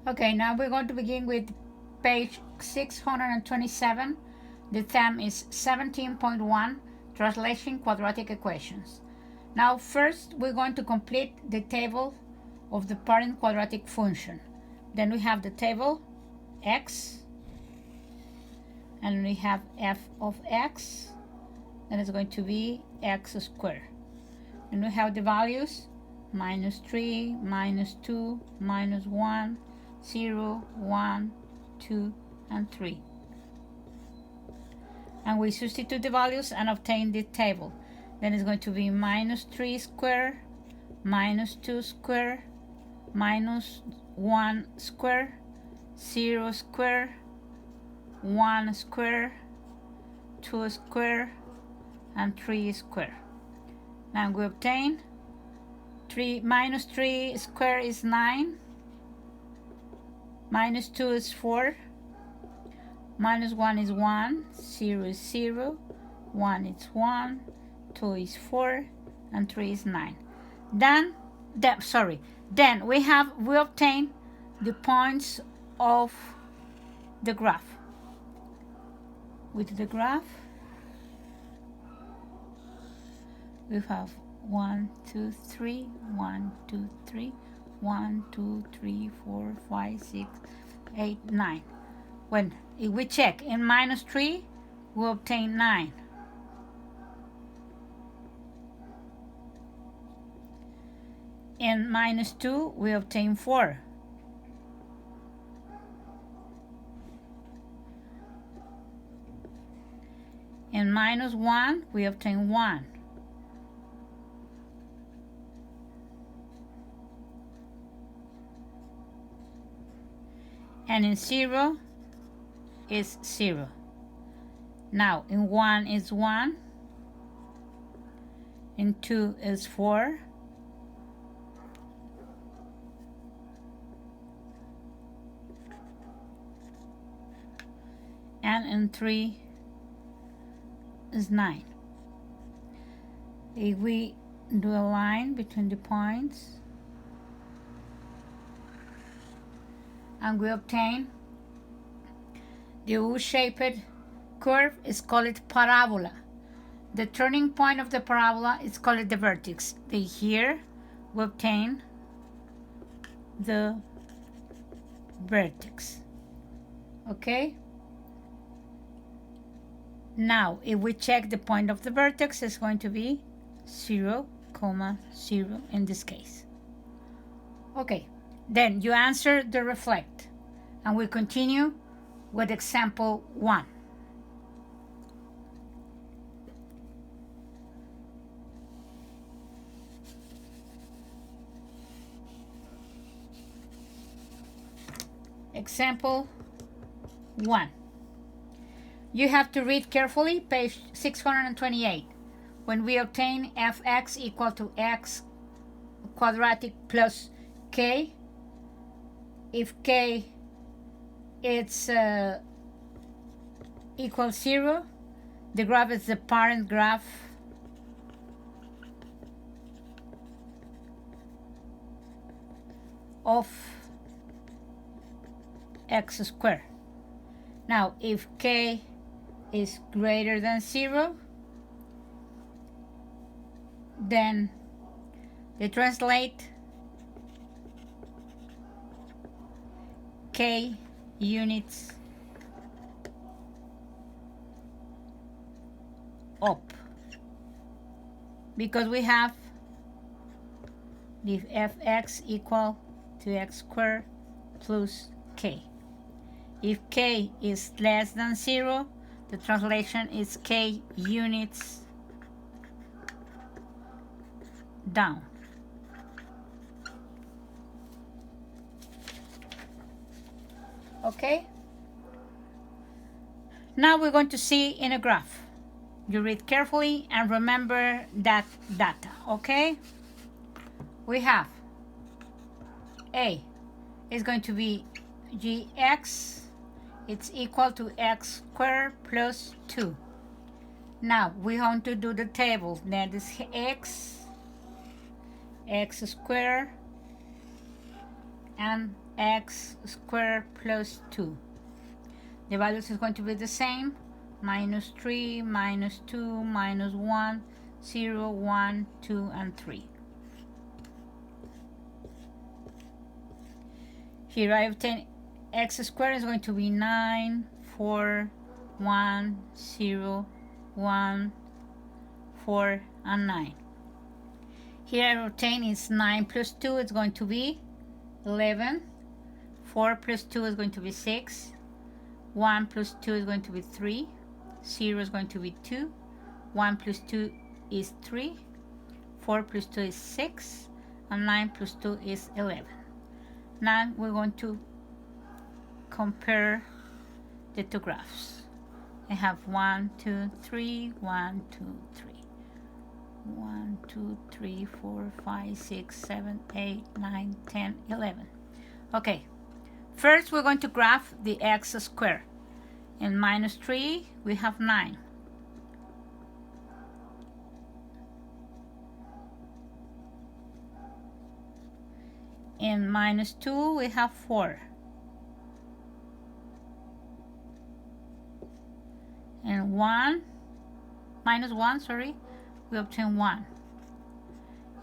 Okay, now we're going to begin with page 627. The theme is 17.1, Translation Quadratic Equations. Now first we're going to complete the table of the parent quadratic function. Then we have the table x, and we have f of x, then it's going to be x squared. And we have the values minus 3, minus 2, minus 1, 0, 1, 2, and 3. And we substitute the values and obtain the table. Then it's going to be minus 3 squared, minus 2 squared, minus 1 squared, 0 squared, 1 squared, 2 squared, and 3 squared. Now we obtain minus 3 squared is 9, minus 2 is 4, minus 1 is 1, 0 is 0, 1 is 1, 2 is 4, and 3 is 9. Then we obtain the points of the graph. With the graph, we have 1, 2, 3, 1, 2, 3, 1, 2, 3, 4, 5, 6, 8, 9. If we check in minus 3, we obtain 9. In minus 2, we obtain 4. In minus 1, we obtain 1. And in 0 is 0. Now in 1 is 1. In 2 is 4. And in 3 is 9. If we do a line between the points, and we obtain the U-shaped curve, is called parabola. The turning point of the parabola is called the vertex. Here we obtain the vertex. Okay? Now, if we check the point of the vertex, it's going to be 0, 0 in this case. Okay, then you answer the reflect, and we continue with example 1. Example 1. You have to read carefully page 628. When we obtain fx equal to x quadratic plus k, if k is equals 0, the graph is the parent graph of x squared. Now, if k is greater than 0, then they translate k units up, because we have the fx equal to x squared plus k. If k is less than 0, the translation is k units down. Okay? Now we're going to see in a graph. You read carefully and remember that data, okay? We have A is going to be gx, it's equal to x squared plus 2. Now we want to do the table. That is x squared and x squared plus 2. The values is going to be the same, minus 3, minus 2, minus 1, 0, 1, 2, and 3. Here I obtain x squared is going to be 9, 4, 1, 0, 1, 4, and 9. Here I obtain is 9 plus 2 is going to be 11. 4 plus 2 is going to be 6. 1 plus 2 is going to be 3. 0 is going to be 2. 1 plus 2 is 3. 4 plus 2 is 6. And 9 plus 2 is 11. Now we're going to compare the two graphs. I have 1, 2, 3, 1, 2, 3. 1, 2, 3, 4, 5, 6, 7, 8, 9, 10, 11. Okay, first we're going to graph the x squared. In minus 3, we have 9. In minus 2, we have 4. And minus 1, sorry, we obtain 1.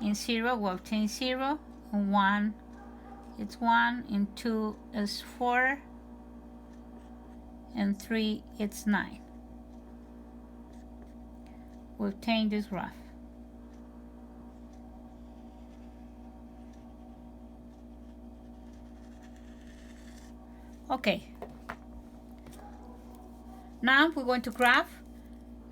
In 0, we obtain 0. In 1, it's 1. In 2 is 4. And 3, it's 9. We obtain this graph. Okay. Now we're going to graph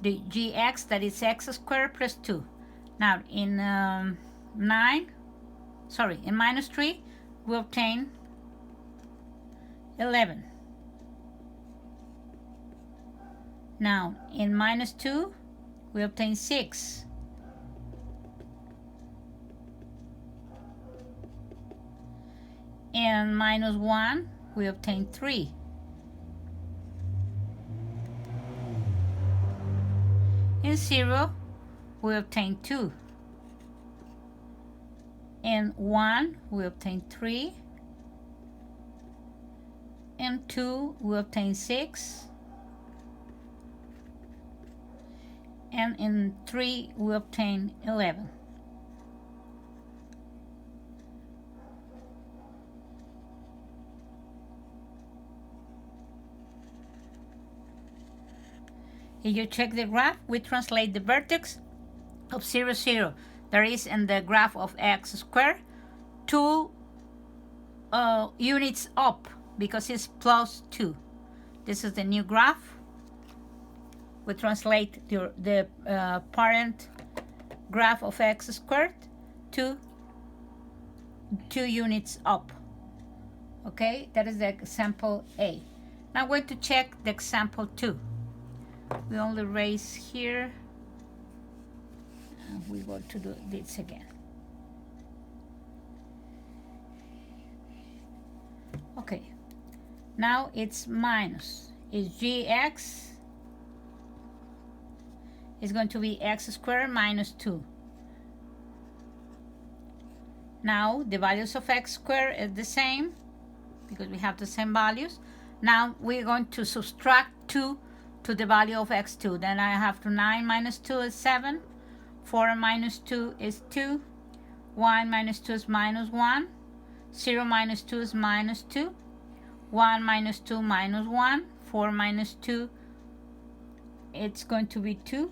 the gx, that is x squared plus 2. Now in in minus 3, we obtain 11. Now in minus 2, we obtain 6. In minus 1, we obtain 3. In 0, we obtain 2. In 1, we obtain 3. In 2, we obtain 6. And in 3, we obtain 11. If you check the graph, we translate the vertex of 0, 0 there is in the graph of x squared 2 units up because it's plus 2. This is the new graph. We translate the parent graph of x squared to 2 units up. Okay, that is the example A. Now we're going to check the example 2. We only raise here. And we go to do this again. Okay. Now it's minus. It's gx is going to be x squared minus 2. Now the values of x squared is the same because we have the same values. Now we're going to subtract 2 to the value of x2. Then I have to 9 minus 2 is 7. 4 minus 2 is 2. 1 minus 2 is minus 1. 0 minus 2 is minus 2. 1 minus 2 minus 1. 4 minus 2, it's going to be 2.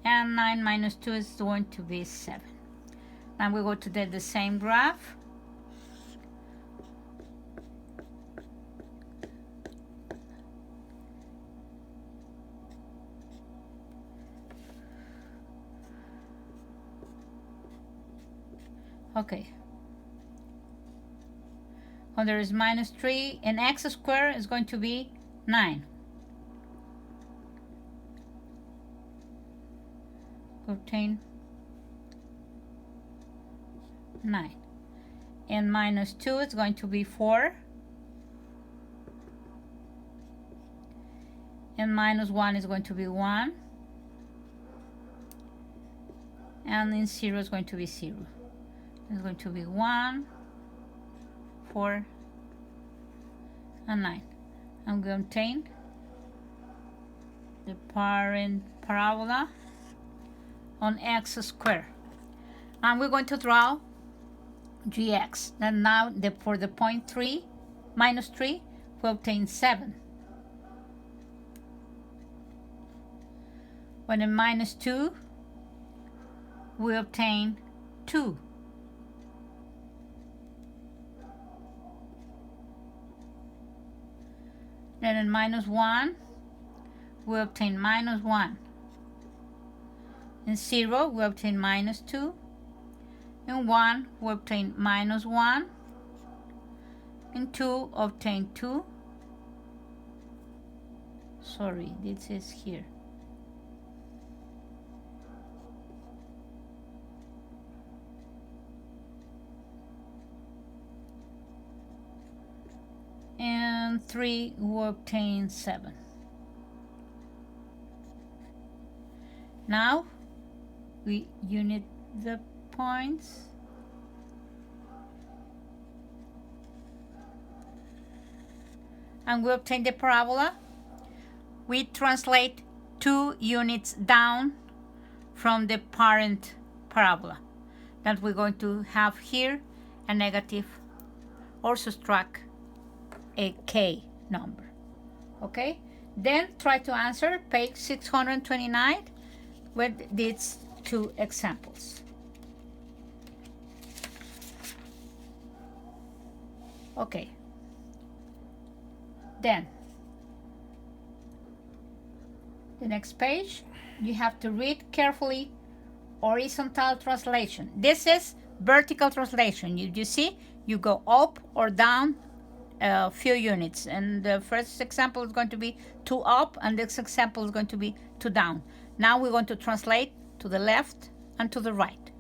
And 9 minus 2 is going to be 7. Now we go to the same graph. Okay. When there is minus 3, and x squared is going to be 9. Obtain 9. And minus 2 is going to be 4. And minus 1 is going to be 1. And in 0 is going to be 0. It's going to be 1, 4, and 9. I'm going to obtain the parent parabola on x squared. And we're going to draw gx. And now for the point 3, minus 3, we obtain 7. When in minus 2, we obtain 2. Then in minus 1, we obtain minus 1. In 0, we obtain minus 2. In 1, we obtain minus 1. In 2, obtain 2. Sorry, this is here. And 3, we obtain 7. Now we unit the points. And we obtain the parabola. We translate 2 units down from the parent parabola. That we're going to have here a negative or subtract a k number. Okay? Then try to answer page 629 with these 2 examples. Okay. Then the next page, you have to read carefully horizontal translation. This is vertical translation. You see, you go up or down a few units, and the first example is going to be 2 up, and this example is going to be 2 down. Now we're going to translate to the left and to the right.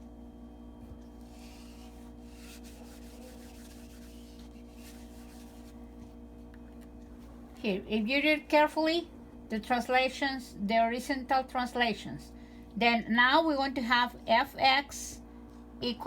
Here, if you read carefully the translations, the horizontal translations, then now we're going to have fx equal